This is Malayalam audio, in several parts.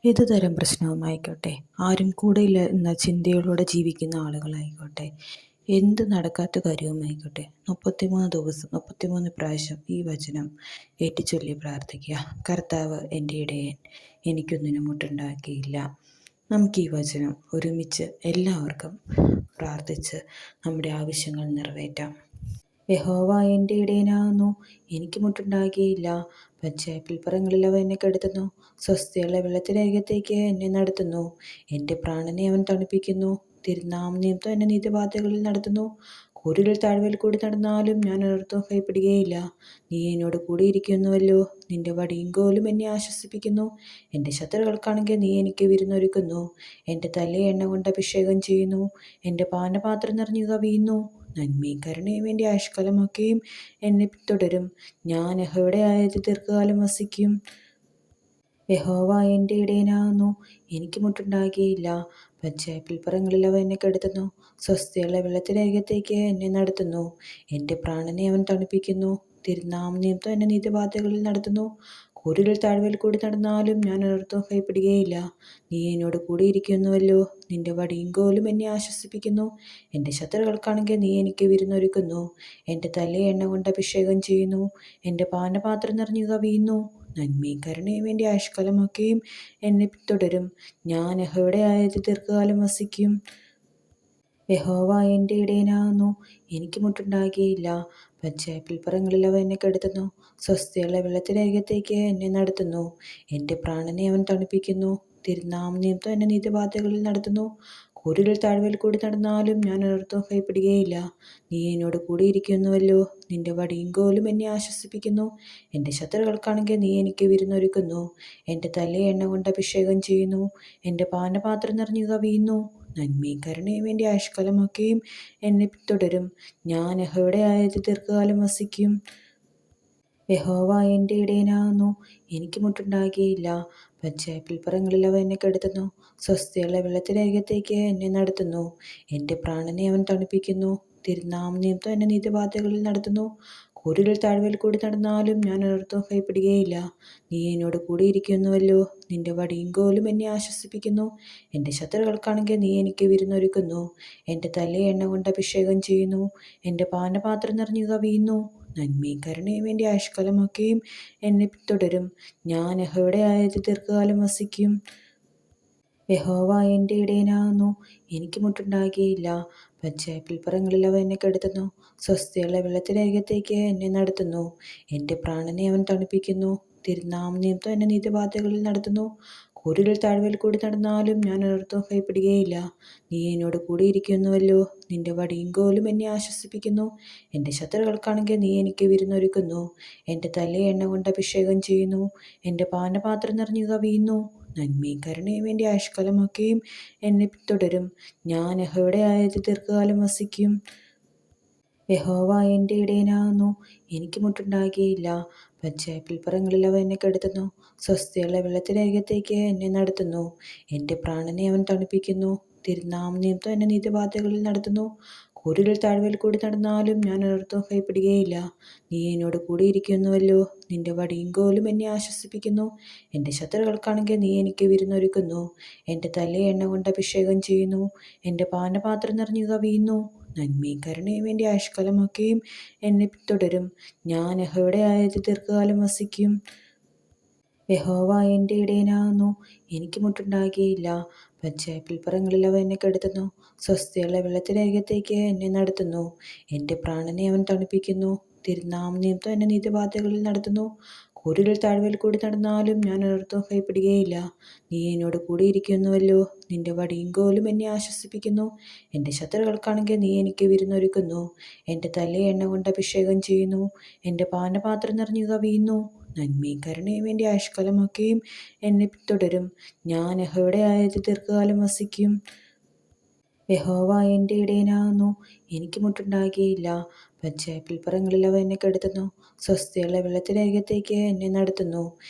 ഏതു തരം പ്രശ്നവുമായിക്കോട്ടെ, ആരും കൂടെയില്ല എന്ന ചിന്തയിലൂടെ ജീവിക്കുന്ന ആളുകളായിക്കോട്ടെ, എന്ത് നടക്കാത്ത കാര്യവുമായിക്കോട്ടെ, 33 ദിവസം 33 പ്രാവശ്യം ഈ വചനം ഏറ്റുചൊല്ലി പ്രാർത്ഥിക്കുക. കർത്താവ് എൻ്റെ ഇടയൻ, എനിക്കൊന്നിനും മുട്ടുണ്ടാക്കിയില്ല. നമുക്ക് ഈ വചനം ഒരുമിച്ച് എല്ലാവർക്കും പ്രാർത്ഥിച്ച് നമ്മുടെ ആവശ്യങ്ങൾ നിറവേറ്റാം. യഹോവ എൻ്റെ ഇടയനാകുന്നു, എനിക്ക് മുട്ടുണ്ടാകുകയില്ല. പച്ചയായ അവ എന്നെ കെടുത്തുന്നു, സ്വസ്ഥയുള്ള വെള്ളത്തിനരികത്തേക്ക് എന്നെ നടത്തുന്നു. എൻ്റെ പ്രാണനെ അവൻ തണുപ്പിക്കുന്നു, തിരുനാമം നിമിത്തം എന്നെ നീതിപാതകളിൽ നടത്തുന്നു. കൂരിൽ താഴ്വയിൽ കൂടി നടന്നാലും ഞാൻ ഒരിടത്തും ഭയപ്പെടുകയില്ല. നീ എന്നോട് കൂടിയിരിക്കുന്നുവല്ലോ, നിന്റെ വടിയും കോലും എന്നെ ആശ്വസിപ്പിക്കുന്നു. എൻ്റെ ശത്രുക്കൾക്കാണെങ്കിൽ നീ എനിക്ക് വിരുന്നൊരുക്കുന്നു. എൻ്റെ തലയെ എണ്ണ കൊണ്ട് അഭിഷേകം ചെയ്യുന്നു, എൻ്റെ പാനപാത്രം നിറഞ്ഞു കവിയുന്നു. നന്മയും കരുണയും എൻ്റെ ആയുഷ്കാലമൊക്കെയും എന്നെ പിന്തുടരും. ഞാൻ യഹോവയുടെ ആലയത്തിൽ ദീർഘകാലം വസിക്കും. യഹോവ എൻ്റെ ഇടയനാകുന്നു, എനിക്ക് മുട്ടുണ്ടാകുകയില്ല. പച്ചയായ അവ എന്നെ കെടുത്തുന്നു, സ്വസ്ഥയുള്ള വെള്ളത്തിനരികത്തേക്ക് എന്നെ നടത്തുന്നു. എൻ്റെ പ്രാണനെ അവൻ തണുപ്പിക്കുന്നു, തിരുനാമം നിമിത്തം എന്നെ നീതിപാതകളിൽ നടത്തുന്നു. കൂരിൽ താഴ്വയിൽ കൂടി നടന്നാലും ഞാൻ ഒരിടത്തും ഭയപ്പെടുകയില്ല. നീ എന്നോട് കൂടിയിരിക്കുന്നുവല്ലോ, നിന്റെ വടിയും കോലും എന്നെ ആശ്വസിപ്പിക്കുന്നു. എൻ്റെ ശത്രുക്കൾക്കാണെങ്കിൽ നീ എനിക്ക് വിരുന്നൊരുക്കുന്നു. എൻ്റെ തലയെ എണ്ണ കൊണ്ട് അഭിഷേകം ചെയ്യുന്നു, എൻ്റെ പാനപാത്രം നിറഞ്ഞു കവിയുന്നു. നന്മയും കരുണയും എൻ്റെ ആയുഷ്കാലമൊക്കെയും എന്നെ പിന്തുടരും. ഞാൻ യഹോവയുടെ ആലയത്തിൽ ദീർഘകാലം വസിക്കും. യഹോവ എൻ്റെ ഇടയനാകുന്നു, എനിക്ക് മുട്ടുണ്ടാകുകയില്ല. പച്ചയായ അവ എന്നെ കെടുത്തുന്നു, സ്വസ്ഥയുള്ള വെള്ളത്തിനരികത്തേക്ക് എന്നെ നടത്തുന്നു. എൻ്റെ പ്രാണനെ അവൻ തണുപ്പിക്കുന്നു, തിരുനാമം നിമിത്തം എന്നെ നീതിപാതകളിൽ നടത്തുന്നു. കൂരിൽ താഴ്വയിൽ കൂടി നടന്നാലും ഞാൻ ഒരിടത്തും ഭയപ്പെടുകയില്ല. നീ എന്നോട് കൂടിയിരിക്കുന്നുവല്ലോ, നിന്റെ വടിയും കോലും എന്നെ ആശ്വസിപ്പിക്കുന്നു. എൻ്റെ ശത്രുക്കൾക്കാണെങ്കിൽ നീ എനിക്ക് വിരുന്നൊരുക്കുന്നു. എൻ്റെ തലയെ എണ്ണ കൊണ്ട് അഭിഷേകം ചെയ്യുന്നു, എൻ്റെ പാനപാത്രം നിറഞ്ഞു കവിയുന്നു. നന്മയും കരുണയും എൻ്റെ ആയുഷ്കാലമൊക്കെയും എന്നെ പിന്തുടരും. ഞാൻ യഹോവയുടെ ആലയത്തിൽ ദീർഘകാലം വസിക്കും. യഹോവ എൻ്റെ ഇടയനാകുന്നു, എനിക്ക് മുട്ടുണ്ടാകുകയില്ല. പച്ചയായ അവ എന്നെ കെടുത്തുന്നു, സ്വസ്ഥയുള്ള വെള്ളത്തിനരികത്തേക്ക് എന്നെ നടത്തുന്നു. എൻ്റെ പ്രാണനെ അവൻ തണുപ്പിക്കുന്നു, തിരുനാമം നിമിത്തം എന്നെ നീതിപാതകളിൽ നടത്തുന്നു. കൂരിൽ താഴ്വയിൽ കൂടി നടന്നാലും ഞാൻ ഒരിടത്തും ഭയപ്പെടുകയില്ല. നീ എന്നോട് കൂടിയിരിക്കുന്നുവല്ലോ, നിന്റെ വടിയും കോലും എന്നെ ആശ്വസിപ്പിക്കുന്നു. എൻ്റെ ശത്രുക്കൾക്കാണെങ്കിൽ നീ എനിക്ക് വിരുന്നൊരുക്കുന്നു. എൻ്റെ തലയെ എണ്ണ കൊണ്ട് അഭിഷേകം ചെയ്യുന്നു, എൻ്റെ പാനപാത്രം നിറഞ്ഞു കവിയുന്നു. നന്മയും കരുണയും എൻ്റെ ആയുഷ്കാലമൊക്കെയും എന്നെ പിന്തുടരും. ഞാൻ യഹോവയുടെ ആലയത്തിൽ ദീർഘകാലം വസിക്കും. യഹോവ എൻ്റെ ഇടയനാകുന്നു, എനിക്ക് മുട്ടുണ്ടാകുകയില്ല. പച്ചയായ അവ എന്നെ കെടുത്തുന്നു, സ്വസ്ഥയുള്ള വെള്ളത്തിനരികത്തേക്ക് എന്നെ നടത്തുന്നു. എൻ്റെ പ്രാണനെ അവൻ തണുപ്പിക്കുന്നു, തിരുനാമം നിമിത്തം എന്നെ നീതിപാതകളിൽ നടത്തുന്നു. കൂരിൽ താഴ്വയിൽ കൂടി നടന്നാലും ഞാൻ ഒരിടത്തും ഭയപ്പെടുകയില്ല. നീ എന്നോട് കൂടിയിരിക്കുന്നുവല്ലോ, നിന്റെ വടിയും കോലും എന്നെ ആശ്വസിപ്പിക്കുന്നു. എൻ്റെ ശത്രുക്കൾക്കാണെങ്കിൽ നീ എനിക്ക് വിരുന്നൊരുക്കുന്നു. എൻ്റെ തലയെ എണ്ണ കൊണ്ട് അഭിഷേകം ചെയ്യുന്നു, എൻ്റെ പാനപാത്രം നിറഞ്ഞു കവിയുന്നു. നന്മയും കരുണയും എൻ്റെ ആയുഷ്കാലമൊക്കെയും എന്നെ പിന്തുടരും. ഞാൻ യഹോവയുടെ ആലയത്തിൽ ദീർഘകാലം വസിക്കും. യഹോവ എൻ്റെ ഇടയനാകുന്നു, എനിക്ക് മുട്ടുണ്ടാകുകയില്ല. പച്ചയായ അവ എന്നെ കെടുത്തുന്നു, സ്വസ്ഥയുള്ള വെള്ളത്തിനരികത്തേക്ക് എന്നെ നടത്തുന്നു. എൻ്റെ പ്രാണനെ അവൻ തണുപ്പിക്കുന്നു, തിരുനാമം നിമിത്തം എന്നെ നീതിപാതകളിൽ നടത്തുന്നു. കൂരിൽ താഴ്വയിൽ കൂടി നടന്നാലും ഞാൻ ഒരിടത്തും ഭയപ്പെടുകയില്ല. നീ എന്നോട് കൂടിയിരിക്കുന്നുവല്ലോ, നിന്റെ വടിയും കോലും എന്നെ ആശ്വസിപ്പിക്കുന്നു. എൻ്റെ ശത്രുക്കൾക്കാണെങ്കിൽ നീ എനിക്ക് വിരുന്നൊരുക്കുന്നു. എൻ്റെ തലയെ എണ്ണ കൊണ്ട് അഭിഷേകം ചെയ്യുന്നു, എൻ്റെ പാനപാത്രം നിറഞ്ഞു കവിയുന്നു. നന്മയും കരുണയും എൻ്റെ ആയുഷ്കാലമൊക്കെയും എന്നെ പിന്തുടരും. ഞാൻ യഹോവയുടെ ആലയത്തിൽ ദീർഘകാലം വസിക്കും. യഹോവ എൻ്റെ ഇടയനാകുന്നു, എനിക്ക് മുട്ടുണ്ടാകുകയില്ല. പച്ചയായ അവ എന്നെ കെടുത്തുന്നു, സ്വസ്ഥയുള്ള വെള്ളത്തിനരികത്തേക്ക് എന്നെ നടത്തുന്നു. എൻ്റെ പ്രാണനെ അവൻ തണുപ്പിക്കുന്നു, തിരുനാമം നിമിത്തം എന്നെ നീതിപാതകളിൽ നടത്തുന്നു. കൂരിൽ താഴ്വയിൽ കൂടി നടന്നാലും ഞാൻ ഒരിടത്തും ഭയപ്പെടുകയില്ല. നീ എന്നോട് കൂടിയിരിക്കുന്നുവല്ലോ, നിന്റെ വടിയും കോലും എന്നെ ആശ്വസിപ്പിക്കുന്നു. എൻ്റെ ശത്രുക്കൾക്കാണെങ്കിൽ നീ എനിക്ക് വിരുന്നൊരുക്കുന്നു. എൻ്റെ തലയെ എണ്ണ കൊണ്ട് അഭിഷേകം ചെയ്യുന്നു, എൻ്റെ പാനപാത്രം നിറഞ്ഞു കവിയുന്നു. നന്മയും കരുണയും എൻ്റെ ആയുഷ്കാലമൊക്കെയും എന്നെ പിന്തുടരും. ഞാൻ യഹോവയുടെ ആലയത്തിൽ ദീർഘകാലം വസിക്കും. യഹോവ എൻ്റെ ഇടയനാകുന്നു, എനിക്ക് മുട്ടുണ്ടാകുകയില്ല. പച്ചയായ അവ എന്നെ കെടുത്തുന്നു, സ്വസ്ഥയുള്ള വെള്ളത്തിനരികത്തേക്ക് എന്നെ നടത്തുന്നു.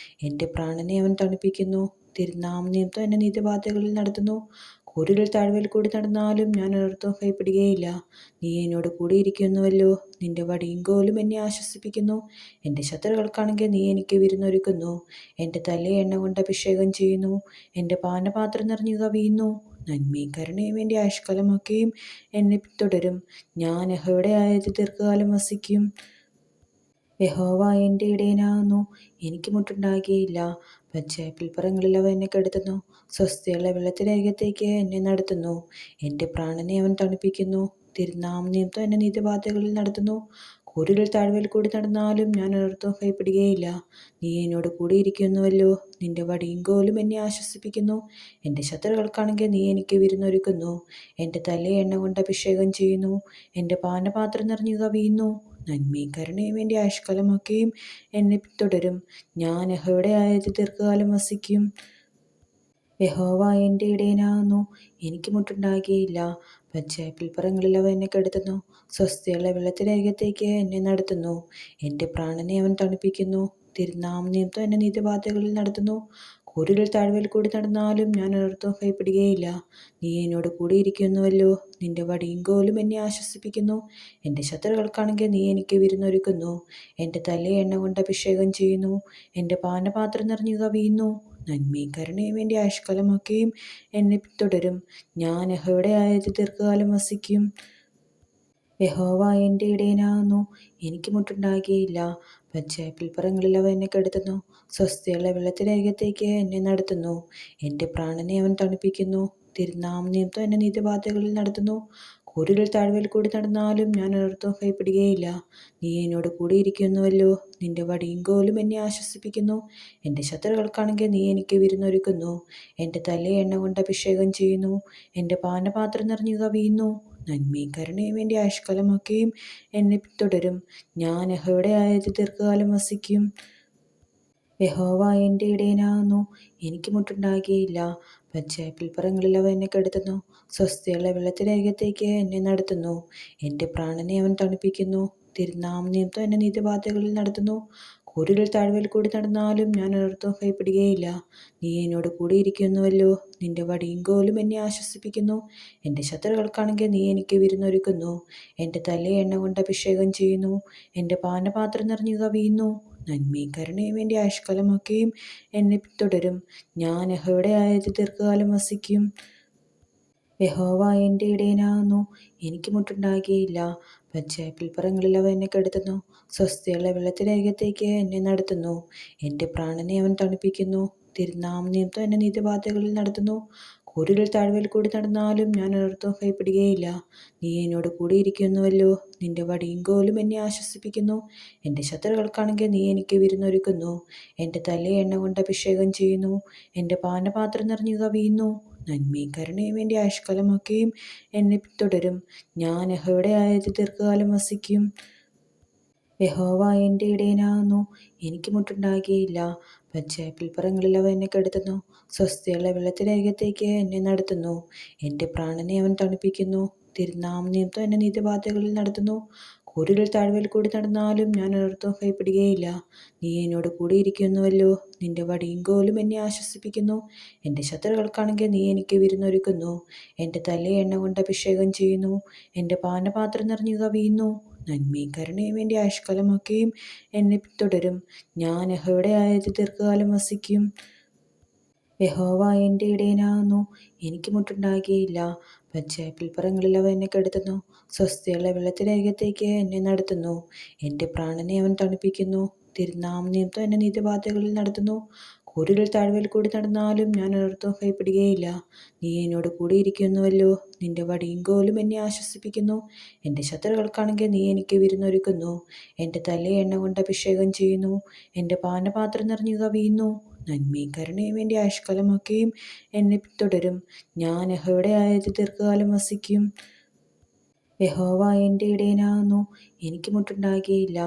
എൻ്റെ പ്രാണനെ അവൻ തണുപ്പിക്കുന്നു, തിരുനാമം നിമിത്തം എന്നെ നീതിപാതകളിൽ നടത്തുന്നു. കൂരിരുൾ താഴ്വരയിൽ കൂടി നടന്നാലും ഞാൻ ഒരിടത്തും ഭയപ്പെടുകയില്ല. നീ എന്നോട് കൂടിയിരിക്കുന്നുവല്ലോ. നിന്റെ വടിയും കോലും എന്നെ ആശ്വസിപ്പിക്കുന്നു. എൻ്റെ ശത്രുക്കൾക്കാണെങ്കിൽ നീ എനിക്ക് വിരുന്നൊരുക്കുന്നു. എൻ്റെ തലയെ എണ്ണ കൊണ്ട് അഭിഷേകം ചെയ്യുന്നു. എൻ്റെ പാനപാത്രം നിറഞ്ഞു കവിയുന്നു. നന്മയും കരുണയും എൻ്റെ ആയുഷ്കാലമൊക്കെയും എന്നെ പിന്തുടരും. ഞാൻ യഹോവയുടെ ആലയത്തിൽ ദീർഘകാലം വസിക്കും. യഹോവ എൻ്റെ ഇടയനാകുന്നു, എനിക്ക് മുട്ടുണ്ടാകുകയില്ല. പച്ചയായ പുൽപ്പുറങ്ങളിൽ അവൻ എന്നെ കിടത്തുന്നു. സ്വസ്ഥയുള്ള വെള്ളത്തിനരികത്തേക്ക് എന്നെ നടത്തുന്നു. എൻ്റെ പ്രാണനെ അവൻ തണുപ്പിക്കുന്നു. തിരുനാമം നിമിത്തം എന്നെ നീതിപാതകളിൽ നടത്തുന്നു. കൂരിരുൾ താഴ്വരയിൽ കൂടി നടന്നാലും ഞാൻ ഒരിടത്തും ഭയപ്പെടുകയില്ല. നീ എന്നോട് കൂടിയിരിക്കുന്നുവല്ലോ. നിന്റെ വടിയും കോലും എന്നെ ആശ്വസിപ്പിക്കുന്നു. എൻ്റെ ശത്രുക്കൾക്കാണെങ്കിൽ നീ എനിക്ക് വിരുന്നൊരുക്കുന്നു. എൻ്റെ തലയെ എണ്ണ കൊണ്ട് അഭിഷേകം ചെയ്യുന്നു. എൻ്റെ പാനപാത്രം നിറഞ്ഞു കവിയുന്നു. നന്മയും കരുണയും എൻ്റെ ആയുഷ്കാലമൊക്കെയും എന്നെ പിന്തുടരും. ഞാൻ യഹോവയുടെ ആലയത്തിൽ ദീർഘകാലം വസിക്കും. യഹോവ എൻ്റെ ഇടയനാകുന്നു, എനിക്ക് മുട്ടുണ്ടാകുകയില്ല. പച്ചയായ പുൽപ്പുറങ്ങളിൽ അവൻ എന്നെ കിടത്തുന്നു. സ്വസ്ഥയുള്ള വെള്ളത്തിനരികത്തേക്ക് എന്നെ നടത്തുന്നു. എൻ്റെ പ്രാണനെ അവൻ തണുപ്പിക്കുന്നു. തിരുനാമം നിമിത്തം എന്നെ നീതിപാതകളിൽ നടത്തുന്നു. കൂരിരുൾ താഴ്വരയിൽ കൂടി നടന്നാലും ഞാൻ ഒരിടത്തും ഭയപ്പെടുകയില്ല. നീ എന്നോട് കൂടിയിരിക്കുന്നുവല്ലോ. നിന്റെ വടിയും കോലും എന്നെ ആശ്വസിപ്പിക്കുന്നു. എൻ്റെ ശത്രുക്കൾക്കാണെങ്കിൽ നീ എനിക്ക് വിരുന്നൊരുക്കുന്നു. എൻ്റെ തലയെ എണ്ണ കൊണ്ട് അഭിഷേകം ചെയ്യുന്നു. എൻ്റെ പാനപാത്രം നിറഞ്ഞു കവിയുന്നു. നന്മയും കരുണയും എൻ്റെ ആയുഷ്കാലമൊക്കെയും എന്നെ പിന്തുടരും. ഞാൻ യഹോവയുടെ ആലയത്തിൽ ദീർഘകാലം വസിക്കും. യഹോവ എൻ്റെ ഇടയനാകുന്നു, എനിക്ക് മുട്ടുണ്ടാകുകയില്ല. പച്ചയായ പുൽപ്പുറങ്ങളിൽ അവൻ എന്നെ കിടത്തുന്നു. സ്വസ്ഥയുള്ള വെള്ളത്തിനരികത്തേക്ക് എന്നെ നടത്തുന്നു. എൻ്റെ പ്രാണനെ അവൻ തണുപ്പിക്കുന്നു. തിരുനാമം നിമിത്തം എന്നെ നീതിപാതകളിൽ നടത്തുന്നു. കൂരിരുൾ താഴ്വരയിൽ കൂടി നടന്നാലും ഞാൻ ഒരിടത്തും ഭയപ്പെടുകയില്ല. നീ എന്നോട് കൂടിയിരിക്കുന്നുവല്ലോ. നിന്റെ വടിയും കോലും എന്നെ ആശ്വസിപ്പിക്കുന്നു. എൻ്റെ ശത്രുക്കൾക്കാണെങ്കിൽ നീ എനിക്ക് വിരുന്നൊരുക്കുന്നു. എൻ്റെ തലയെ എണ്ണ കൊണ്ട് അഭിഷേകം ചെയ്യുന്നു. എൻ്റെ പാനപാത്രം നിറഞ്ഞു കവിയുന്നു. നന്മയും കരുണയും എൻ്റെ ആയുഷ്കാലമൊക്കെയും എന്നെ പിന്തുടരും. ഞാൻ യഹോവയുടെ ആലയത്തിൽ ദീർഘകാലം വസിക്കും. യഹോവ എൻ്റെ ഇടയനാകുന്നു, എനിക്ക് മുട്ടുണ്ടാകുകയില്ല. പച്ചയായ പുൽപ്പുറങ്ങളിൽ അവൻ എന്നെ കിടത്തുന്നു. സ്വസ്ഥയുള്ള വെള്ളത്തിനരികത്തേക്ക് എന്നെ നടത്തുന്നു. എൻ്റെ പ്രാണനെ അവൻ തണുപ്പിക്കുന്നു. തിരുനാമം നിമിത്തം എന്നെ നീതിപാതകളിൽ നടത്തുന്നു. കൂരിരുൾ താഴ്വരയിൽ കൂടി നടന്നാലും ഞാൻ ഒരിടത്തും ഭയപ്പെടുകയില്ല. നീ എന്നോട് കൂടിയിരിക്കുന്നുവല്ലോ. നിന്റെ വടിയും കോലും എന്നെ ആശ്വസിപ്പിക്കുന്നു. എൻ്റെ ശത്രുക്കൾക്കാണെങ്കിൽ നീ എനിക്ക് വിരുന്നൊരുക്കുന്നു. എൻ്റെ തലയെ എണ്ണ കൊണ്ട് അഭിഷേകം ചെയ്യുന്നു. എൻ്റെ പാനപാത്രം നിറഞ്ഞു കവിയുന്നു. നന്മയും കരുണയും എൻ്റെ ആയുഷ്കാലമൊക്കെയും എന്നെ പിന്തുടരും. ഞാൻ യഹോവയുടെ ആലയത്തിൽ ദീർഘകാലം വസിക്കും. യഹോവ എൻ്റെ ഇടയനാകുന്നു, എനിക്ക് മുട്ടുണ്ടാകുകയില്ല. പച്ചയായ പുൽപ്പുറങ്ങളിൽ അവൻ എന്നെ കിടത്തുന്നു. സ്വസ്ഥയുള്ള വെള്ളത്തിനരികത്തേക്ക് എന്നെ നടത്തുന്നു. എൻ്റെ പ്രാണനെ അവൻ തണുപ്പിക്കുന്നു. തിരുനാമം നിമിത്തം എന്നെ നീതിപാതകളിൽ നടത്തുന്നു. കൂരിരുൾ താഴ്വരയിൽ കൂടി നടന്നാലും ഞാൻ ഒരിടത്തും ഭയപ്പെടുകയില്ല. നീ എന്നോട് കൂടിയിരിക്കുന്നുവല്ലോ. നിന്റെ വടിയും കോലും എന്നെ ആശ്വസിപ്പിക്കുന്നു. എൻ്റെ ശത്രുക്കൾക്കാണെങ്കിൽ നീ എനിക്ക് വിരുന്നൊരുക്കുന്നു. എൻ്റെ തലയെ എണ്ണ കൊണ്ട് അഭിഷേകം ചെയ്യുന്നു. എൻ്റെ പാനപാത്രം നിറഞ്ഞു കവിയുന്നു. നന്മയും കരുണയും എൻ്റെ ആയുഷ്കാലമൊക്കെയും എന്നെ പിന്തുടരും. ഞാൻ യഹോവയുടെ ആലയത്തിൽ ദീർഘകാലം വസിക്കും. യഹോവ എൻ്റെ ഇടയനാകുന്നു, എനിക്ക് മുട്ടുണ്ടാകുകയില്ല. പച്ചയായ പുൽപ്പുറങ്ങളിൽ അവൻ എന്നെ കിടത്തുന്നു. സ്വസ്ഥയുള്ള വെള്ളത്തിനരികത്തേക്ക് എന്നെ നടത്തുന്നു. എൻ്റെ പ്രാണനെ അവൻ തണുപ്പിക്കുന്നു. തിരുനാമം നിമിത്തം എന്നെ നീതിപാതകളിൽ നടത്തുന്നു. കൂരിരുൾ താഴ്വരയിൽ കൂടി നടന്നാലും ഞാൻ ഒരിടത്തും ഭയപ്പെടുകയില്ല. നീ എന്നോട് കൂടിയിരിക്കുന്നുവല്ലോ. നിന്റെ വടിയും കോലും എന്നെ ആശ്വസിപ്പിക്കുന്നു. എൻ്റെ ശത്രുക്കൾക്കാണെങ്കിൽ നീ എനിക്ക് വിരുന്നൊരുക്കുന്നു. എൻ്റെ തലയെ എണ്ണ കൊണ്ട് അഭിഷേകം ചെയ്യുന്നു. എൻ്റെ പാനപാത്രം നിറഞ്ഞു കവിയുന്നു. നന്മയും കരുണയും എൻ്റെ ആയുഷ്കാലമൊക്കെയും എന്നെ പിന്തുടരും. ഞാൻ യഹോവയുടെ ആലയത്തിൽ ദീർഘകാലം വസിക്കും. യഹോവ എൻ്റെ ഇടയനാകുന്നു, എനിക്ക് മുട്ടുണ്ടാകുകയില്ല. പച്ചയായ പുൽപ്പുറങ്ങളിൽ അവൻ എന്നെ കിടത്തുന്നു. സ്വസ്ഥയുള്ള വെള്ളത്തിനരികത്തേക്ക് എന്നെ നടത്തുന്നു. എൻ്റെ പ്രാണനെ അവൻ തണുപ്പിക്കുന്നു. തിരുനാമം നിമിത്തം എന്നെ നീതിപാതകളിൽ നടത്തുന്നു. കൂരിരുൾ താഴ്വരയിൽ കൂടി നടന്നാലും ഞാൻ ഒരിടത്തും ഭയപ്പെടുകയില്ല. നീ എന്നോട് കൂടിയിരിക്കുന്നുവല്ലോ. നിന്റെ വടിയും കോലും എന്നെ ആശ്വസിപ്പിക്കുന്നു. എൻ്റെ ശത്രുക്കൾക്കാണെങ്കിൽ നീ എനിക്ക് വിരുന്നൊരുക്കുന്നു. എൻ്റെ തലയെ എണ്ണ കൊണ്ട് അഭിഷേകം ചെയ്യുന്നു. എൻ്റെ പാനപാത്രം നിറഞ്ഞു കവിയുന്നു. നന്മയും കരുണയും എൻ്റെ ആയുഷ്കാലമൊക്കെയും എന്നെ പിന്തുടരും. ഞാൻ യഹോവയുടെ ആലയത്തിൽ ദീർഘകാലം വസിക്കും. യഹോവ എൻ്റെ ഇടയനാകുന്നു, എനിക്ക് മുട്ടുണ്ടാകുകയില്ല.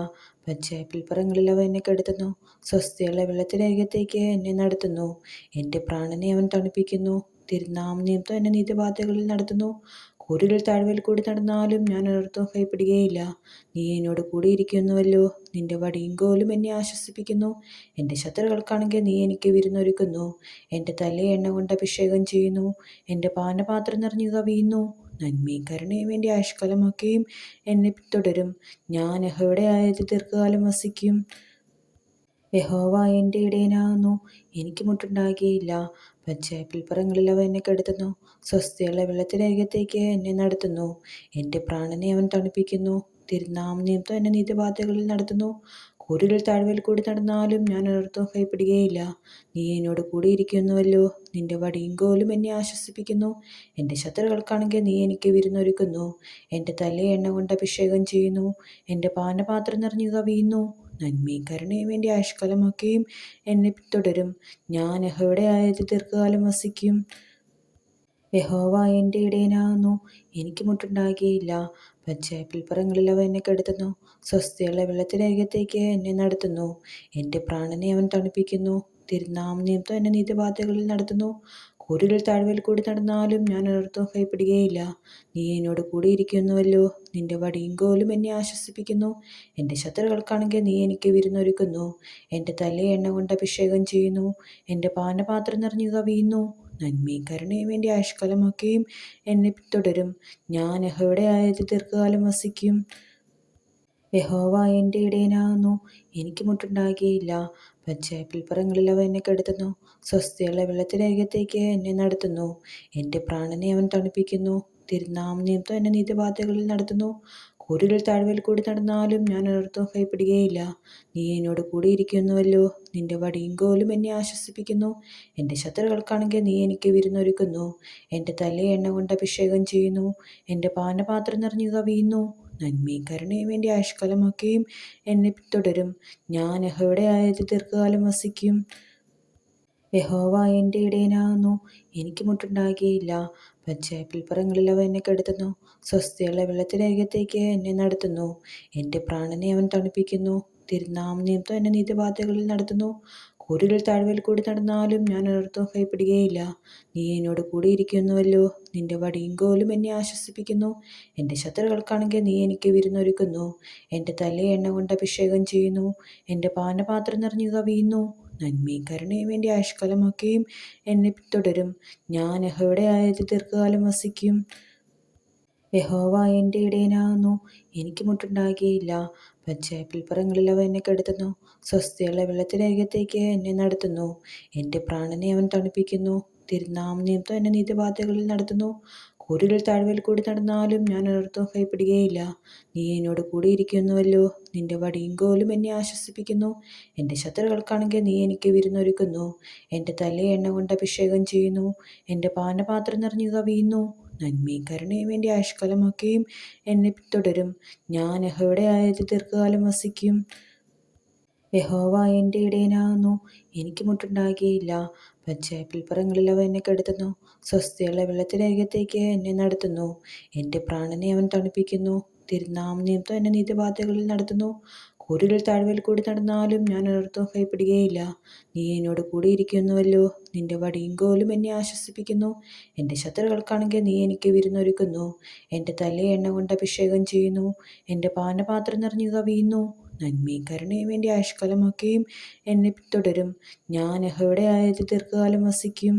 പച്ചയായ പുൽപ്പുറങ്ങളിൽ അവൻ എന്നെ കിടത്തുന്നു. സ്വസ്ഥയുള്ള വെള്ളത്തിനരികത്തേക്ക് എന്നെ നടത്തുന്നു. എൻ്റെ പ്രാണനെ അവൻ തണുപ്പിക്കുന്നു. തിരുനാമം നിമിത്തം എന്നെ നീതിപാതകളിൽ നടത്തുന്നു. കൂരിരുൾ താഴ്വരയിൽ കൂടി നടന്നാലും ഞാൻ ഒരിടത്തും ഭയപ്പെടുകയില്ല. നീ എന്നോട് കൂടിയിരിക്കുന്നുവല്ലോ. നിന്റെ വടിയും കോലും എന്നെ ആശ്വസിപ്പിക്കുന്നു. എൻ്റെ ശത്രുക്കൾക്കാണെങ്കിൽ നീ എനിക്ക് വിരുന്നൊരുക്കുന്നു. എൻ്റെ തലയെ എണ്ണ കൊണ്ട് അഭിഷേകം ചെയ്യുന്നു. എൻ്റെ പാനപാത്രം നിറഞ്ഞു കവിയുന്നു. നന്മയും കരുണയും എൻ്റെ ആയുഷ്കാലമൊക്കെയും എന്നെ പിന്തുടരും. ഞാൻ യഹോവയുടെ ആലയത്തിൽ ദീർഘകാലം വസിക്കും. യഹോവ എൻ്റെ ഇടയനാകുന്നു, എനിക്ക് മുട്ടുണ്ടാകുകയില്ല. പച്ചയായ പുൽപ്പുറങ്ങളിൽ അവൻ എന്നെ കിടത്തുന്നു. സ്വസ്ഥതയുള്ള വെള്ളത്തിനരികത്തേക്ക് എന്നെ നടത്തുന്നു. എൻ്റെ പ്രാണനെ അവൻ തണുപ്പിക്കുന്നു. തിരുനാമം നിമിത്തം എന്നെ നീതിപാതകളിൽ നടത്തുന്നു. കൂരിരുൾ താഴ്വരയിൽ കൂടി നടന്നാലും ഞാൻ ഒരിടത്തും ഭയപ്പെടുകയില്ല. നീ എന്നോട് കൂടിയിരിക്കുന്നുവല്ലോ. നിന്റെ വടിയും കോലും എന്നെ ആശ്വസിപ്പിക്കുന്നു. എൻ്റെ ശത്രുക്കൾക്കാണെങ്കിൽ നീ എനിക്ക് വിരുന്നൊരുക്കുന്നു. എൻ്റെ തലയെ എണ്ണ കൊണ്ട് അഭിഷേകം ചെയ്യുന്നു. എൻ്റെ പാനപാത്രം നിറഞ്ഞു കവിയുന്നു. നന്മയും കരുണയും എൻ്റെ ആയുഷ്കാലമൊക്കെയും എന്നെ പിന്തുടരും. ഞാൻ യഹോവയുടെ ആലയത്തിൽ ദീർഘകാലം വസിക്കും. യഹോവ എൻ്റെ ഇടയനാകുന്നു, എനിക്ക് മുട്ടുണ്ടാകുകയില്ല. പച്ചയായ പുൽപ്പുറങ്ങളിൽ അവൻ എന്നെ കിടത്തുന്നു. സ്വസ്ഥതയുള്ള വെള്ളത്തിനരികത്തേക്ക് എന്നെ നടത്തുന്നു. എൻ്റെ പ്രാണനെ അവൻ തണുപ്പിക്കുന്നു. തിരുനാമം നിമിത്തം എന്നെ നീതിപാതകളിൽ നടത്തുന്നു. കൂരിരുൾ താഴ്വരയിൽ കൂടി നടന്നാലും ഞാൻ ഒരിടത്തും ഭയപ്പെടുകയില്ല. നീ എന്നോട് കൂടിയിരിക്കുന്നുവല്ലോ. നിന്റെ വടിയും കോലും എന്നെ ആശ്വസിപ്പിക്കുന്നു. എൻ്റെ ശത്രുക്കൾക്കാണെങ്കിൽ നീ എനിക്ക് വിരുന്നൊരുക്കുന്നു. എൻ്റെ തലയെ എണ്ണ കൊണ്ട് അഭിഷേകം ചെയ്യുന്നു. എൻ്റെ പാനപാത്രം നിറഞ്ഞു കവിയുന്നു. നന്മയും കരുണയും എൻ്റെ ആയുഷ്കാലമൊക്കെയും എന്നെ പിന്തുടരും. ഞാൻ യഹോവയുടെ ആലയത്തിൽ ദീർഘകാലം വസിക്കും. യഹോവ എൻ്റെ ഇടയനാകുന്നു, എനിക്ക് മുട്ടുണ്ടാകുകയില്ല. പച്ചയായ പുൽപ്പുറങ്ങളിൽ അവൻ എന്നെ കിടത്തുന്നു. സ്വസ്ഥതയുള്ള വെള്ളത്തിനരികത്തേക്ക് എന്നെ നടത്തുന്നു. എൻ്റെ പ്രാണനെ അവൻ തണുപ്പിക്കുന്നു. തിരുനാമം നിമിത്തം എന്നെ നീതിപാതകളിൽ നടത്തുന്നു. കൂരിരുൾ താഴ്വരയിൽ കൂടി നടന്നാലും ഞാൻ ഒരിടത്തും ഭയപ്പെടുകയില്ല. നീ എന്നോട് കൂടിയിരിക്കുന്നുവല്ലോ. നിന്റെ വടിയും കോലും എന്നെ ആശ്വസിപ്പിക്കുന്നു. എൻ്റെ ശത്രുക്കൾക്കാണെങ്കിൽ നീ എനിക്ക് വിരുന്നൊരുക്കുന്നു. എൻ്റെ തലയെ എണ്ണ കൊണ്ട് അഭിഷേകം ചെയ്യുന്നു. എൻ്റെ പാനപാത്രം നിറഞ്ഞു കവിയുന്നു. നന്മയും കരുണയും എൻ്റെ ആയുഷ്കാലമൊക്കെയും എന്നെ പിന്തുടരും. ഞാൻ യഹോവയുടെ ആലയത്തിൽ ദീർഘകാലം വസിക്കും. യഹോവ എൻ്റെ ഇടയനാകുന്നു, എനിക്ക് മുട്ടുണ്ടാകുകയില്ല. പച്ചയായ പുൽപ്പുറങ്ങളിൽ അവൻ എന്നെ കിടത്തുന്നു. സ്വസ്ഥതയുള്ള വെള്ളത്തിനരികത്തേക്ക് എന്നെ നടത്തുന്നു. എൻ്റെ പ്രാണനെ അവൻ തണുപ്പിക്കുന്നു. തിരുനാമം നിമിത്തം എന്നെ നീതിപാതകളിൽ നടത്തുന്നു. കൂരിരുൾ താഴ്വരയിൽ കൂടി നടന്നാലും ഞാൻ ഒരിടത്തും ഭയപ്പെടുകയില്ല. നീ എന്നോട് കൂടിയിരിക്കുന്നുവല്ലോ. നിന്റെ വടിയും കോലും എന്നെ ആശ്വസിപ്പിക്കുന്നു. എൻ്റെ ശത്രുക്കൾക്കാണെങ്കിൽ നീ എനിക്ക് വിരുന്നൊരുക്കുന്നു. എൻ്റെ തലയെ എണ്ണ കൊണ്ട് അഭിഷേകം ചെയ്യുന്നു. എൻ്റെ പാനപാത്രം നിറഞ്ഞു കവിയുന്നു. നന്മയും കരുണയും എൻ്റെ ആയുഷ്കാലമൊക്കെയും എന്നെ പിന്തുടരും. ഞാൻ യഹോവയുടെ ആലയത്തിൽ ദീർഘകാലം വസിക്കും. യഹോവ എൻ്റെ ഇടയനാകുന്നു, എനിക്ക് മുട്ടുണ്ടാകുകയില്ല. പച്ചയായ പുൽപ്പുറങ്ങളിൽ അവൻ എന്നെ കിടത്തുന്നു. സ്വസ്ഥതയുള്ള വെള്ളത്തിനരികത്തേക്ക് എന്നെ നടത്തുന്നു. എൻ്റെ പ്രാണനെ അവൻ തണുപ്പിക്കുന്നു. തിരുനാമം നിമിത്തം എന്നെ നീതിപാതകളിൽ നടത്തുന്നു. കൂരിരുൾ താഴ്വരയിൽ കൂടി നടന്നാലും ഞാൻ ഒരിടത്തും ഭയപ്പെടുകയില്ല. നീ എന്നോട് കൂടിയിരിക്കുന്നുവല്ലോ. നിന്റെ വടിയും കോലും എന്നെ ആശ്വസിപ്പിക്കുന്നു. എൻ്റെ ശത്രുക്കൾക്കാണെങ്കിൽ നീ എനിക്ക് വിരുന്നൊരുക്കുന്നു. എൻ്റെ തലയെ എണ്ണ കൊണ്ട് അഭിഷേകം ചെയ്യുന്നു. എൻ്റെ പാനപാത്രം നിറഞ്ഞു കവിയുന്നു. നന്മയും കരുണയും എൻ്റെ ആയുഷ്കാലമൊക്കെയും എന്നെ പിന്തുടരും. ഞാൻ യഹോവയുടെ ആലയത്തിൽ ദീർഘകാലം വസിക്കും. യഹോവ എൻ്റെ ഇടയനാകുന്നു, എനിക്ക് മുട്ടുണ്ടാകുകയില്ല. പച്ചയായ പുൽപ്പുറങ്ങളിൽ അവൻ എന്നെ കിടത്തുന്നു. സ്വസ്ഥതയുള്ള വെള്ളത്തിനരികത്തേക്ക് എന്നെ നടത്തുന്നു. എൻ്റെ പ്രാണനെ അവൻ തണുപ്പിക്കുന്നു. തിരുനാമം നിമിത്തം എന്നെ നീതിപാതകളിൽ നടത്തുന്നു. കൂരിരുൾ താഴ്വരയിൽ കൂടി നടന്നാലും ഞാൻ ഒരിടത്തും ഭയപ്പെടുകയില്ല. നീ എന്നോട് കൂടിയിരിക്കുന്നുവല്ലോ. നിന്റെ വടിയും കോലും എന്നെ ആശ്വസിപ്പിക്കുന്നു. എൻ്റെ ശത്രുക്കൾക്കാണെങ്കിൽ നീ എനിക്ക് വിരുന്നൊരുക്കുന്നു. എൻ്റെ തലയെ എണ്ണ കൊണ്ട് അഭിഷേകം ചെയ്യുന്നു. എൻ്റെ പാനപാത്രം നിറഞ്ഞു കവിയുന്നു. നന്മയും കരുണയും എൻ്റെ ആയുഷ്കാലമൊക്കെയും എന്നെ പിന്തുടരും. ഞാൻ യഹോവയുടെ ആലയത്തിൽ ദീർഘകാലം വസിക്കും.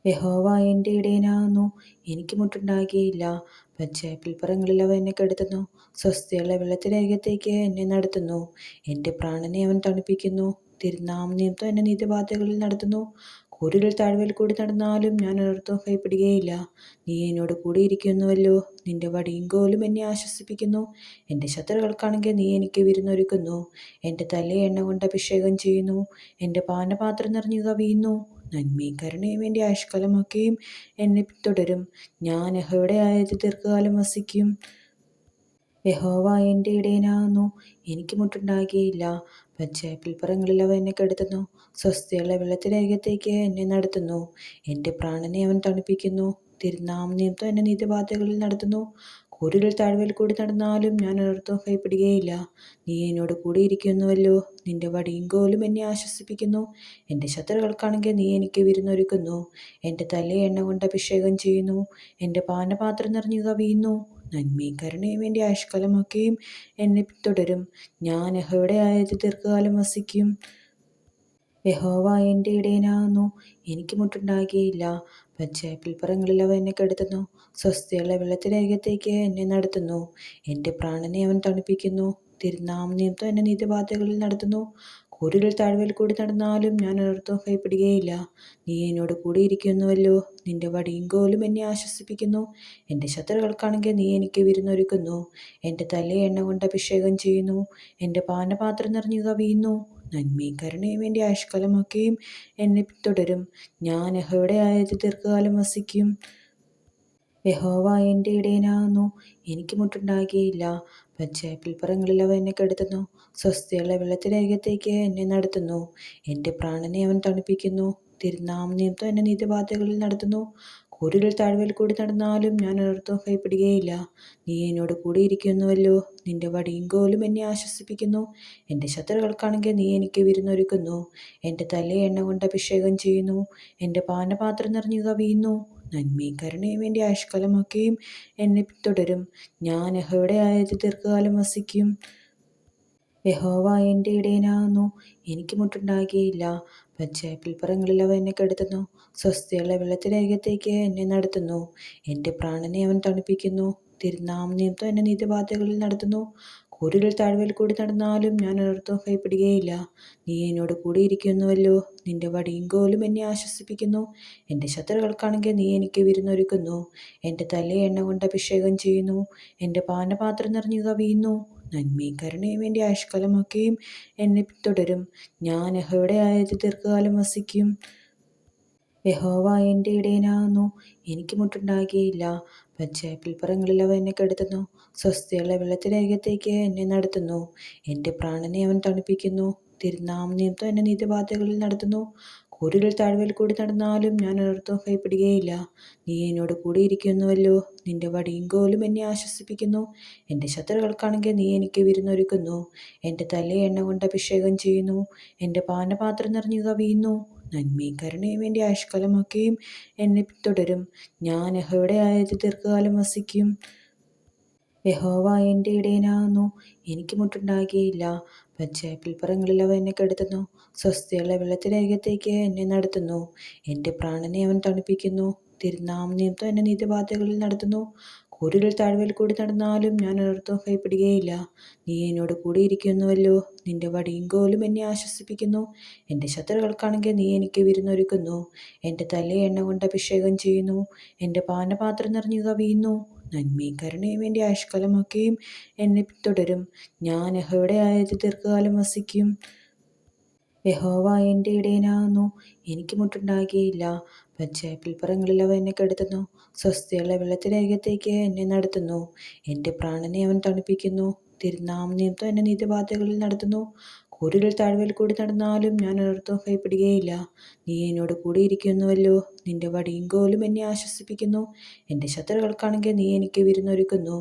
യഹോവ എൻ്റെ ഇടയനാകുന്നു, എനിക്ക് മുട്ടുണ്ടാകുകയില്ല. പച്ചയായ പുൽപ്പുറങ്ങളിൽ അവൻ എന്നെ കിടത്തുന്നു. സ്വസ്ഥതയുള്ള വെള്ളത്തിനരികത്തേക്ക് എന്നെ നടത്തുന്നു. എൻ്റെ പ്രാണനെ അവൻ തണുപ്പിക്കുന്നു. തിരുനാമം നിമിത്തം എന്നെ നീതിപാതകളിൽ നടത്തുന്നു. കൂരിരുൾ താഴ്വരയിൽ കൂടി നടന്നാലും ഞാൻ ഒരിടത്തും ഭയപ്പെടുകയില്ല. നീ എന്നോട് കൂടിയിരിക്കുന്നുവല്ലോ. നിന്റെ വടിയും കോലും എന്നെ ആശ്വസിപ്പിക്കുന്നു. എൻ്റെ ശത്രുക്കൾക്കാണെങ്കിൽ നീ എനിക്ക് വിരുന്നൊരുക്കുന്നു. എൻ്റെ തലയെ എണ്ണ കൊണ്ട് അഭിഷേകം ചെയ്യുന്നു. എൻ്റെ പാനപാത്രം നിറഞ്ഞു കവിയുന്നു. നന്മയും കരുണയും എൻ്റെ ആയുഷ്കാലമൊക്കെയും എന്നെ പിന്തുടരും. ഞാൻ യഹോവയുടെ ആലയത്തിൽ ദീർഘകാലം വസിക്കും. യഹോവ എൻ്റെ ഇടയനാകുന്നു, എനിക്ക് മുട്ടുണ്ടാകുകയില്ല. പച്ചയായ പുൽപ്പുറങ്ങളിൽ അവൻ എന്നെ കിടത്തുന്നു. സ്വസ്ഥതയുള്ള വെള്ളത്തിനരികത്തേക്ക് എന്നെ നടത്തുന്നു. എൻ്റെ പ്രാണനെ അവൻ തണുപ്പിക്കുന്നു. തിരുനാമം നിമിത്തം എന്നെ നീതിപാതകളിൽ നടത്തുന്നു. കൂരിരുൾ താഴ്വരയിൽ കൂടി നടന്നാലും ഞാൻ ഒരിടത്തും ഭയപ്പെടുകയില്ല. നീ എന്നോട് കൂടിയിരിക്കുന്നുവല്ലോ. നിന്റെ വടിയും കോലും എന്നെ ആശ്വസിപ്പിക്കുന്നു. എൻ്റെ ശത്രുക്കൾക്കാണെങ്കിൽ നീ എനിക്ക് വിരുന്നൊരുക്കുന്നു. എൻ്റെ തലയെ എണ്ണ കൊണ്ട് അഭിഷേകം ചെയ്യുന്നു. എൻ്റെ പാനപാത്രം നിറഞ്ഞു കവിയുന്നു. നന്മയും കരുണയും എൻ്റെ ആയുഷ്കാലമൊക്കെയും എന്നെ പിന്തുടരും. ഞാൻ യഹോവയുടെ ആലയത്തിൽ ദീർഘകാലം വസിക്കും. യഹോവ എൻ്റെ ഇടയനാകുന്നു, എനിക്ക് മുട്ടുണ്ടാകുകയില്ല. പച്ചയായ പുൽപ്പുറങ്ങളിൽ അവൻ എന്നെ കിടത്തുന്നു. സ്വസ്ഥതയുള്ള വെള്ളത്തിനരികത്തേക്ക് എന്നെ നടത്തുന്നു. എൻ്റെ പ്രാണനെ അവൻ തണുപ്പിക്കുന്നു. തിരുനാമം നിമിത്തം എന്നെ നീതിപാതകളിൽ നടത്തുന്നു. കൂരിരുൾ താഴ്വരയിൽ കൂടി നടന്നാലും ഞാൻ ഒരിടത്തും ഭയപ്പെടുകയില്ല. നീ എന്നോട് കൂടിയിരിക്കുന്നുവല്ലോ. നിന്റെ വടിയും കോലും എന്നെ ആശ്വസിപ്പിക്കുന്നു. എൻ്റെ ശത്രുക്കൾക്കാണെങ്കിൽ നീ എനിക്ക് വിരുന്നൊരുക്കുന്നു. എൻ്റെ തലയെ എണ്ണ കൊണ്ട് അഭിഷേകം ചെയ്യുന്നു. എൻ്റെ പാനപാത്രം നിറഞ്ഞു കവിയുന്നു. നന്മയും കരുണയും എൻ്റെ ആയുഷ്കാലമൊക്കെയും എന്നെ പിന്തുടരും. ഞാൻ യഹോവയുടെ ആലയത്തിൽ ദീർഘകാലം വസിക്കും. യഹോവ എൻ്റെ ഇടയനാകുന്നു, എനിക്ക് മുട്ടുണ്ടാകുകയില്ല. പച്ചയായ പുൽപ്പുറങ്ങളിൽ അവൻ എന്നെ കിടത്തുന്നു. സ്വസ്ഥതയുള്ള വെള്ളത്തിനരികത്തേക്ക് എന്നെ നടത്തുന്നു. എൻ്റെ പ്രാണനെ അവൻ തണുപ്പിക്കുന്നു. തിരുനാമം നിമിത്തം എന്നെ നീതിപാതകളിൽ നടത്തുന്നു. കൂരിരുൾ താഴ്വരയിൽ കൂടി നടന്നാലും ഞാൻ ഒരിടത്തും ഭയപ്പെടുകയില്ല. നീ എന്നോട് കൂടിയിരിക്കുന്നുവല്ലോ. നിന്റെ വടിയും കോലും എന്നെ ആശ്വസിപ്പിക്കുന്നു. എൻ്റെ ശത്രുക്കൾക്കാണെങ്കിൽ നീ എനിക്ക് വിരുന്നൊരുക്കുന്നു. എൻ്റെ തലയെ എണ്ണ കൊണ്ട് അഭിഷേകം ചെയ്യുന്നു. എൻ്റെ പാനപാത്രം നിറഞ്ഞു കവിയുന്നു. നന്മയും കരുണയും എൻ്റെ ആയുഷ്കാലമൊക്കെയും എന്നെ പിന്തുടരും. ഞാൻ യഹോവയുടെ ആലയത്തിൽ ദീർഘകാലം വസിക്കും. യഹോവ എൻ്റെ ഇടയനാകുന്നു, എനിക്ക് മുട്ടുണ്ടാകുകയില്ല. പച്ചയായ പുൽപ്പുറങ്ങളിൽ അവൻ എന്നെ കിടത്തുന്നു. സ്വസ്ഥതയുള്ള വെള്ളത്തിനരികത്തേക്ക് എന്നെ നടത്തുന്നു. എൻ്റെ പ്രാണനെ അവൻ തണുപ്പിക്കുന്നു. തിരുനാമം നിമിത്തം എന്നെ നീതിപാതകളിൽ നടത്തുന്നു. കൂരിരുൾ താഴ്വരയിൽ കൂടി നടന്നാലും ഞാൻ ഒരിടത്തും ഭയപ്പെടുകയില്ല. നീ എന്നോട് കൂടിയിരിക്കുന്നുവല്ലോ. നിന്റെ വടിയും കോലും എന്നെ ആശ്വസിപ്പിക്കുന്നു. എൻ്റെ ശത്രുക്കൾക്കാണെങ്കിൽ നീ എനിക്ക് വിരുന്നൊരുക്കുന്നു. എൻ്റെ തലയെ എണ്ണ കൊണ്ട് അഭിഷേകം ചെയ്യുന്നു. എൻ്റെ പാനപാത്രം നിറഞ്ഞു കവിയുന്നു. നന്മയും കരുണയും എൻ്റെ ആയുഷ്കാലമൊക്കെയും എന്നെ പിന്തുടരും. ഞാൻ യഹോവയുടെ ആലയത്തിൽ ദീർഘകാലം വസിക്കും. യഹോവ എൻ്റെ ഇടയനാകുന്നു, എനിക്ക് മുട്ടുണ്ടാകുകയില്ല. പച്ചയായ പുൽപ്പുറങ്ങളിൽ അവൻ എന്നെ കിടത്തുന്നു. സ്വസ്ഥതയുള്ള വെള്ളത്തിനരികത്തേക്ക് എന്നെ നടത്തുന്നു. എൻ്റെ പ്രാണനെ അവൻ തണുപ്പിക്കുന്നു. തിരുനാമം നിമിത്തം എന്നെ നീതിപാതകളിൽ നടത്തുന്നു. കൂരിരുൾ താഴ്വരയിൽ കൂടി നടന്നാലും ഞാൻ ഒരിടത്തും ഭയപ്പെടുകയില്ല. നീ എന്നോട് കൂടിയിരിക്കുന്നുവല്ലോ. നിന്റെ വടിയും കോലും എന്നെ ആശ്വസിപ്പിക്കുന്നു. എൻ്റെ ശത്രുക്കൾക്കാണെങ്കിൽ നീ എനിക്ക് വിരുന്നൊരുക്കുന്നു. എൻ്റെ തലയെ എണ്ണ കൊണ്ട് അഭിഷേകം ചെയ്യുന്നു. എൻ്റെ പാനപാത്രം നിറഞ്ഞു കവിയുന്നു. നന്മയും കരുണയും എൻ്റെ ആയുഷ്കാലമൊക്കെയും എന്നെ പിന്തുടരും. ഞാൻ യഹോവയുടെ ആലയത്തിൽ ദീർഘകാലം വസിക്കും. യഹോവ എൻ്റെ ഇടയനാകുന്നു, എനിക്ക് മുട്ടുണ്ടാകുകയില്ല. പച്ചയായ പുൽപ്പുറങ്ങളിൽ അവൻ എന്നെ കിടത്തുന്നു. സ്വസ്ഥതയുള്ള വെള്ളത്തിനരികത്തേക്ക് എന്നെ നടത്തുന്നു. എൻ്റെ പ്രാണനെ അവൻ തണുപ്പിക്കുന്നു. തിരുനാമം നിമിത്തം എന്നെ നീതിപാതകളിൽ നടത്തുന്നു. കൂരിരുൾ താഴ്വരയിൽ കൂടി നടന്നാലും ഞാൻ ഒരിടത്തും ഭയപ്പെടുകയില്ല. നീ എന്നോട് കൂടിയിരിക്കുന്നുവല്ലോ. നിന്റെ വടിയും കോലും എന്നെ ആശ്വസിപ്പിക്കുന്നു. എൻ്റെ ശത്രുക്കൾക്കാണെങ്കിൽ നീ എനിക്ക് വിരുന്നൊരുക്കുന്നു. എൻ്റെ തലയെ എണ്ണ കൊണ്ട് അഭിഷേകം ചെയ്യുന്നു. എൻ്റെ പാനപാത്രം നിറഞ്ഞു കവിയുന്നു. നന്മയും കരുണയും എൻ്റെ ആയുഷ്കാലമൊക്കെയും എന്നെ പിന്തുടരും. ഞാൻ യഹോവയുടെ ആലയത്തിൽ ദീർഘകാലം വസിക്കും. യഹോവ എൻ്റെ ഇടയനാകുന്നു, എനിക്ക് മുട്ടുണ്ടാകുകയില്ല. പച്ചയായ പുൽപ്പുറങ്ങളിൽ അവൻ എന്നെ കിടത്തുന്നു. സ്വസ്ഥതയുള്ള വെള്ളത്തിനരികത്തേക്ക് എന്നെ നടത്തുന്നു. എൻ്റെ പ്രാണനെ അവൻ തണുപ്പിക്കുന്നു. തിരുനാമം നിമിത്തം എന്നെ നീതിപാതകളിൽ നടത്തുന്നു. കൂരിരുൾ താഴ്വരയിൽ കൂടി നടന്നാലും ഞാൻ ഒരിടത്തും ഭയപ്പെടുകയില്ല. നീ എന്നോട് കൂടിയിരിക്കുന്നുവല്ലോ. നിന്റെ വടിയും കോലും എന്നെ ആശ്വസിപ്പിക്കുന്നു. എൻ്റെ ശത്രുക്കൾക്കാണെങ്കിൽ നീ എനിക്ക് വിരുന്നൊരുക്കുന്നു.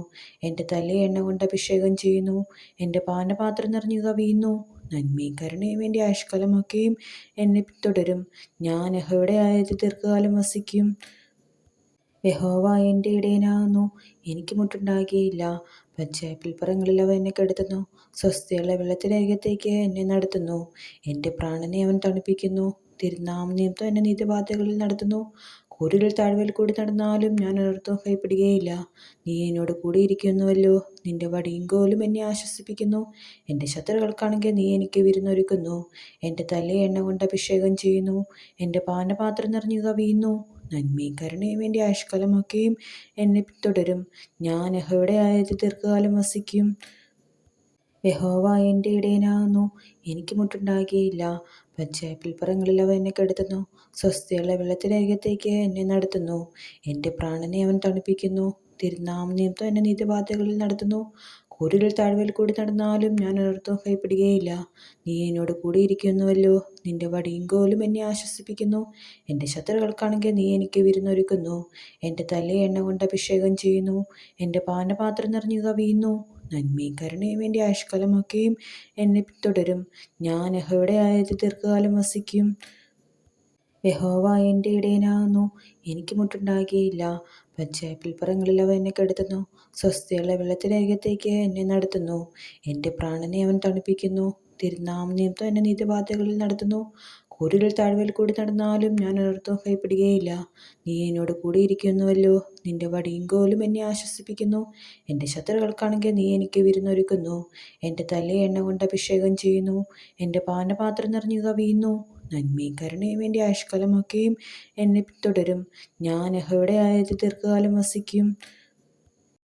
എൻ്റെ തലയെ എണ്ണ കൊണ്ട് അഭിഷേകം ചെയ്യുന്നു. എൻ്റെ പാനപാത്രം നിറഞ്ഞു കവിയുന്നു. നന്മയും കരുണയും എൻ്റെ ആയുഷ്കാലമൊക്കെയും എന്നെ പിന്തുടരും. ഞാൻ യഹോവയുടെ ആലയത്തിൽ ദീർഘകാലം വസിക്കും. യഹോവ എൻ്റെ ഇടയനാകുന്നു, എനിക്ക് മുട്ടുണ്ടാകുകയില്ല. പച്ചയായ പുൽപ്പുറങ്ങളിൽ അവൻ എന്നെ കിടത്തുന്നു. സ്വസ്ഥതയുള്ള വെള്ളത്തിനരികത്തേക്ക് എന്നെ നടത്തുന്നു. എൻ്റെ പ്രാണനെ അവൻ തണുപ്പിക്കുന്നു. തിരുനാമം നിമിത്തം എന്നെ നീതിപാതകളിൽ നടത്തുന്നു. കൂരിരുൾ താഴ്വരയിൽ കൂടി നടന്നാലും ഞാൻ ഒരിടത്തും ഭയപ്പെടുകയില്ല. നീ എന്നോട് കൂടിയിരിക്കുന്നുവല്ലോ. നിന്റെ വടിയും കോലും എന്നെ ആശ്വസിപ്പിക്കുന്നു. എൻ്റെ ശത്രുക്കൾക്കാണെങ്കിൽ നീ എനിക്ക് വിരുന്നൊരുക്കുന്നു. എൻ്റെ തലയെ എണ്ണ കൊണ്ട് അഭിഷേകം ചെയ്യുന്നു. എൻ്റെ പാനപാത്രം നിറഞ്ഞു കവിയുന്നു. നന്മയും കരുണയും എൻ്റെ ആയുഷ്കാലമൊക്കെയും എന്നെ പിന്തുടരും. ഞാൻ യഹോവയുടെ ആലയത്തിൽ ദീർഘകാലം വസിക്കും. യഹോവ എൻ്റെ ഇടയനാകുന്നു, എനിക്ക് മുട്ടുണ്ടാകുകയില്ല. പച്ചയായ പുൽപ്പുറങ്ങളിൽ അവൻ എന്നെ കിടത്തുന്നു. സ്വസ്ഥതയുള്ള വെള്ളത്തിനരികത്തേക്ക് എന്നെ നടത്തുന്നു. എൻ്റെ പ്രാണനെ അവൻ തണുപ്പിക്കുന്നു. തിരുനാമം നിമിത്തം എന്നെ നീതിപാതകളിൽ നടത്തുന്നു. കൂരിരുൾ താഴ്വരയിൽ കൂടി നടന്നാലും ഞാൻ ഒരിടത്തും ഭയപ്പെടുകയില്ല. നീ എന്നോട് കൂടിയിരിക്കുന്നുവല്ലോ. നിന്റെ വടിയും കോലും എന്നെ ആശ്വസിപ്പിക്കുന്നു. എൻ്റെ ശത്രുക്കൾക്കാണെങ്കിൽ നീ എനിക്ക് വിരുന്നൊരുക്കുന്നു. എൻ്റെ തലയെ എണ്ണ കൊണ്ട് അഭിഷേകം ചെയ്യുന്നു. എൻ്റെ പാനപാത്രം നിറഞ്ഞു കവിയുന്നു. നന്മയും കരുണയും എൻ്റെ ആയുഷ്കാലമൊക്കെയും എന്നെ പിന്തുടരും. ഞാൻ യഹോവയുടെ ആലയത്തിൽ ദീർഘകാലം വസിക്കും. എൻ്റെ പ്രാണനെ അവൻ തണുപ്പിക്കുന്നു. തിരുനാമം നിമിത്തം എന്നെ നിത്യവാസത്തിൽ വസിക്കും. യഹോവ എൻ്റെ ഇടയനാകുന്നു, എനിക്ക് മുട്ടുണ്ടാകുകയില്ല. പച്ചയായ പുൽപ്പുറങ്ങളിൽ അവൻ എന്നെ കിടത്തുന്നു. സ്വസ്ഥതയുള്ള വെള്ളത്തിനരികത്തേക്ക് എന്നെ നടത്തുന്നു. എൻ്റെ പ്രാണനെ അവൻ തണുപ്പിക്കുന്നു. തിരുനാമം നിമിത്തം എന്നെ നീതിപാതകളിൽ നടത്തുന്നു. കൂരിരുൾ താഴ്വരയിൽ കൂടി നടന്നാലും ഞാൻ ഒരിടത്തും ഭയപ്പെടുകയില്ല. നീ എന്നോട് കൂടിയിരിക്കുന്നുവല്ലോ. നിന്റെ വടിയും കോലും എന്നെ ആശ്വസിപ്പിക്കുന്നു. എൻ്റെ ശത്രുക്കൾക്കാണെങ്കിൽ നീ എനിക്ക് വിരുന്നൊരുക്കുന്നു. എൻ്റെ തലയെ എണ്ണ കൊണ്ട് അഭിഷേകം ചെയ്യുന്നു. എൻ്റെ പാനപാത്രം നിറഞ്ഞു കവിയുന്നു. നന്മയും കരുണയും എൻ്റെ ആയുഷ്കാലമൊക്കെയും എന്നെ പിന്തുടരും. ഞാൻ യഹോവയുടെ ആലയത്തിൽ ദീർഘകാലം വസിക്കും.